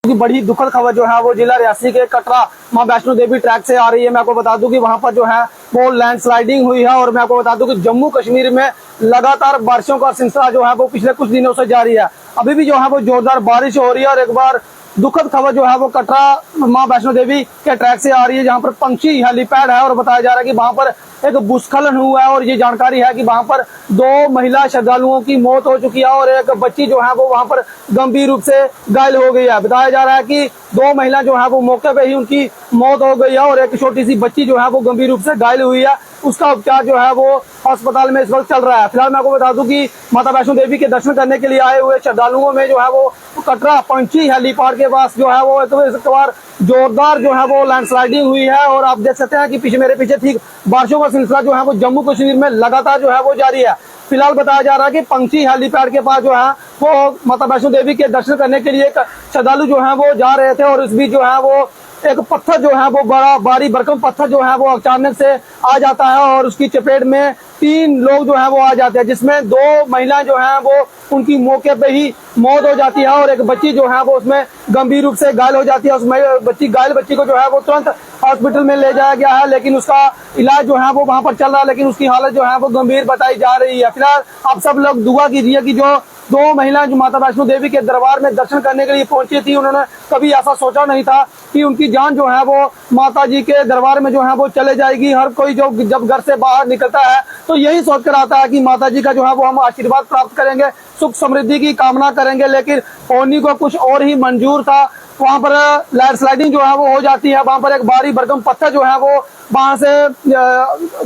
की बड़ी दुखद खबर जो है वो जिला रियासी के कटरा मां वैष्णो देवी ट्रैक से आ रही है। मैं आपको बता दूं कि वहां पर जो है वो लैंडस्लाइडिंग हुई है और मैं आपको बता दूं कि जम्मू कश्मीर में लगातार बारिशों का सिलसिला जो है वो पिछले कुछ दिनों से जारी है। अभी भी जो है वो जोरदार बारिश हो रही है और एक बार दुखद खबर जो है वो कटरा मां वैष्णो देवी के ट्रैक से आ रही है, जहां पर पंक्षी हेलीपैड है और बताया जा रहा है कि वहां पर एक भूस्खलन हुआ है और ये जानकारी है कि वहां पर 2 महिला श्रद्धालुओं की मौत हो चुकी है और एक बच्ची जो है वो वहां पर गंभीर रूप से घायल हो गई है। बताया जा रहा है कि 2 महिला जो है वो मौके पे ही उनकी मौत हो गई है और एक छोटी सी बच्ची जो है वो गंभीर रूप से घायल हुई है। उसका उपचार जो है वो अस्पताल में इस वक्त चल रहा है। फिलहाल मैं आपको बता दूं कि माता वैष्णो देवी के दर्शन करने के लिए आए हुए श्रद्धालुओं में जो है वो कटरा पंछी हेलीपैड के पास जो है वो एक बार जोरदार जो है वो लैंडस्लाइडिंग हुई है और आप देख सकते हैं कि मेरे पीछे ठीक बारिशों का सिलसिला जो है वो जम्मू कश्मीर में लगातार जो है वो जारी है। फिलहाल बताया जा रहा है कि पंक्षी हेलीपैड के पास जो है वो माता वैष्णो देवी के दर्शन करने के लिए श्रद्धालु जो है वो जा रहे थे और इस बीच जो है वो एक पत्थर जो है वो बड़ा भारी भरकम पत्थर जो है वो अचानक से आ जाता है और उसकी चपेट में 3 लोग जो है वो आ जाते हैं, जिसमें 2 महिलाएं जो है वो उनकी मौके पे ही मौत हो जाती है और एक बच्ची जो है वो उसमें गंभीर रूप से घायल हो जाती है। उस घायल बच्ची को जो है वो तुरंत हॉस्पिटल में ले जाया गया है, लेकिन उसका इलाज जो है वो वहां पर चल रहा है, लेकिन उसकी हालत जो है वो गंभीर बताई जा रही है। फिलहाल आप सब लोग दुआ कीजिए कि जो 2 महिलाएं जो माता वैष्णो देवी के दरबार में दर्शन करने के लिए पहुंची थी, उन्होंने कभी ऐसा सोचा नहीं था कि उनकी जान जो है वो माता जी के दरबार में जो है वो चले जाएगी। हर कोई जो जब घर से बाहर निकलता है तो यही सोच कर आता है कि माता जी का जो है वो हम आशीर्वाद प्राप्त करेंगे, सुख समृद्धि की कामना करेंगे, लेकिन होनी को कुछ और ही मंजूर था। वहां पर लैंडस्लाइडिंग जो है वो हो जाती है, वहां पर एक भारी भरकम पत्थर जो है वो वहां से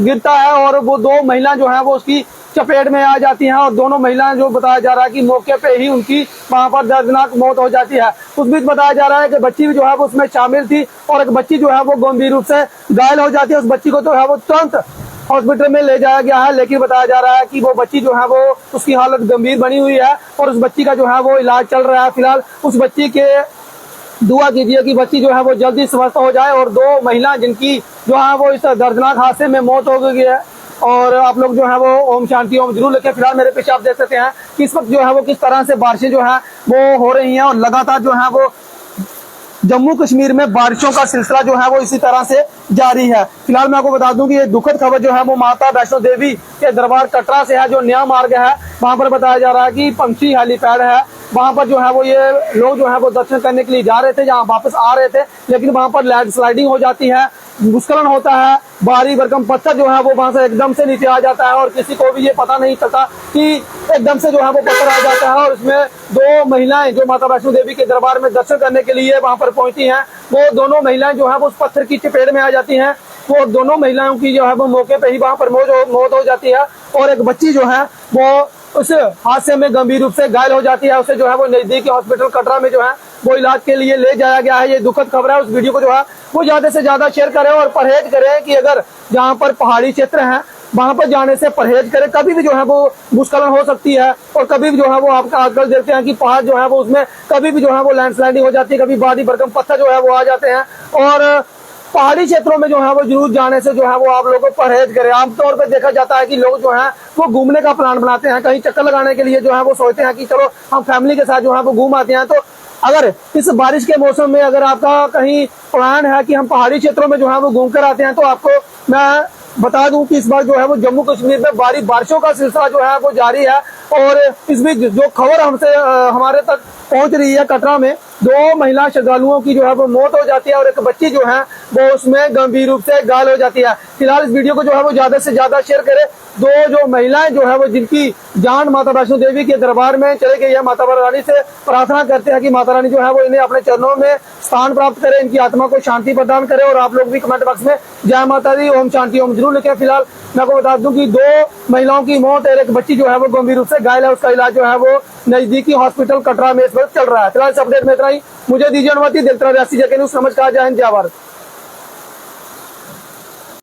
गिरता है और वो 2 महिलाएं जो है वो उसकी चपेट में आ जाती हैं और दोनों महिलाएं जो बताया जा रहा है कि मौके पे ही उनकी वहां पर दर्दनाक मौत हो जाती है। उस बीच बताया जा रहा है कि बच्ची भी जो है वो उसमें शामिल थी और एक बच्ची जो है वो गंभीर रूप से घायल हो जाती है। उस बच्ची को जो है वो तुरंत हॉस्पिटल में ले जाया गया है, लेकिन बताया जा रहा है कि वो बच्ची जो है वो उसकी हालत गंभीर बनी हुई है और उस बच्ची का जो है वो इलाज चल रहा है। फिलहाल उस बच्ची के दुआ कीजिए कि बच्ची जो है वो जल्दी स्वस्थ हो जाए और 2 महिला जिनकी जो है वो इस दर्दनाक हादसे में मौत हो गई है। और आप लोग जो है वो ओम शांति ओम जरूर लिखें। फिलहाल मेरे पीछे आप देख सकते हैं कि इस वक्त जो है वो किस तरह से बारिशें जो है वो हो रही हैं और लगातार जो है वो जम्मू कश्मीर में बारिशों का सिलसिला जो है वो इसी तरह से जारी है। फिलहाल मैं आपको बता दूं कि ये दुखद खबर जो है वो माता वैष्णो देवी के दरबार कटरा से है, जो नया मार्ग है वहां पर बताया जा रहा है कि पंक्षी हेलीपैड है, वहां पर जो है वो ये लोग जो है वो दर्शन करने के लिए जा रहे थे, जहां वापस आ रहे थे, लेकिन वहां पर लैंडस्लाइडिंग हो जाती है, भूस्खलन होता है, भारी भरकम पत्थर जो है वो वहां से एकदम से नीचे आ जाता है और किसी को भी ये पता नहीं चलता कि एकदम से जो है वो पत्थर आ जाता है और इसमें 2 महिलाएं जो माता वैष्णो देवी के दरबार में दर्शन करने के लिए वहां पर पहुंची हैं, वो दोनों महिलाएं जो है वो उस पत्थर की चपेट में आ जाती हैं। वो दोनों महिलाओं की जो है वो मौके पे ही वहां पर मौत हो जाती है और एक बच्ची जो है वो उस हादसे में गंभीर रूप से घायल हो जाती है। उसे जो है वो नजदीकी हॉस्पिटल कटरा में जो है वो इलाज के लिए ले जाया गया है। ये दुखद खबर है। उस वीडियो को जो है वो ज्यादा से ज्यादा शेयर करें और परहेज करें कि अगर जहाँ पर पहाड़ी क्षेत्र है वहां पर जाने से परहेज करें। कभी भी जो है वो भूस्खलन हो सकती है और कभी भी जो है वो आपका आजकल देखते हैं कि पहाड़ जो है वो उसमें कभी भी जो है वो लैंडस्लाइडिंग हो जाती है, कभी भारी भरकम पत्थर जो है वो आ जाते हैं और पहाड़ी क्षेत्रों में जो है वो जरूर जाने से जो है वो आप लोगों को परहेज करें। आमतौर पर देखा जाता है कि लोग जो है वो घूमने का प्लान बनाते हैं, कहीं चक्कर लगाने के लिए जो है वो सोचते हैं कि चलो हम फैमिली के साथ जो है वो घूम आते हैं। तो अगर इस बारिश के मौसम में अगर आपका कहीं प्लान है कि हम पहाड़ी क्षेत्रों में जो है वो घूम कर आते हैं, तो आपको मैं बता दूं कि इस बार जो है वो जम्मू कश्मीर में भारी बारिशों का सिलसिला जो है वो जारी है और इस बीच जो खबर हमसे हमारे तक पहुंच रही है, कटरा में 2 महिला श्रद्धालुओं की जो है वो मौत हो जाती है और एक बच्ची जो है वो उसमें गंभीर रूप से घायल हो जाती है। फिलहाल इस वीडियो को जो है वो ज्यादा से ज्यादा शेयर करें। 2 जो महिलाएं जो है वो जिनकी जान माता वैष्णो देवी के दरबार में चले गई है, माता रानी से प्रार्थना करते हैं कि माता रानी जो है वो इन्हें अपने चरणों में स्थान प्राप्त करे, इनकी आत्मा को शांति प्रदान करे। और आप लोग भी कमेंट बॉक्स में जय माता दी ओम शांति ओम जरूर लिखें। फिलहाल मैं आपको बता दूं कि 2 महिलाओं की मौत और एक बच्ची जो है वो गंभीर रूप से घायल है, उसका इलाज जो है वो नजदीकी हॉस्पिटल कटरा में इस वक्त चल रहा है। फिलहाल इस अपडेट में इतना ही। मुझे दीजिए अनुमति। देखते रहिए रियासी जेके न्यूज़। नमस्कार, जय हिंद, जय भारत।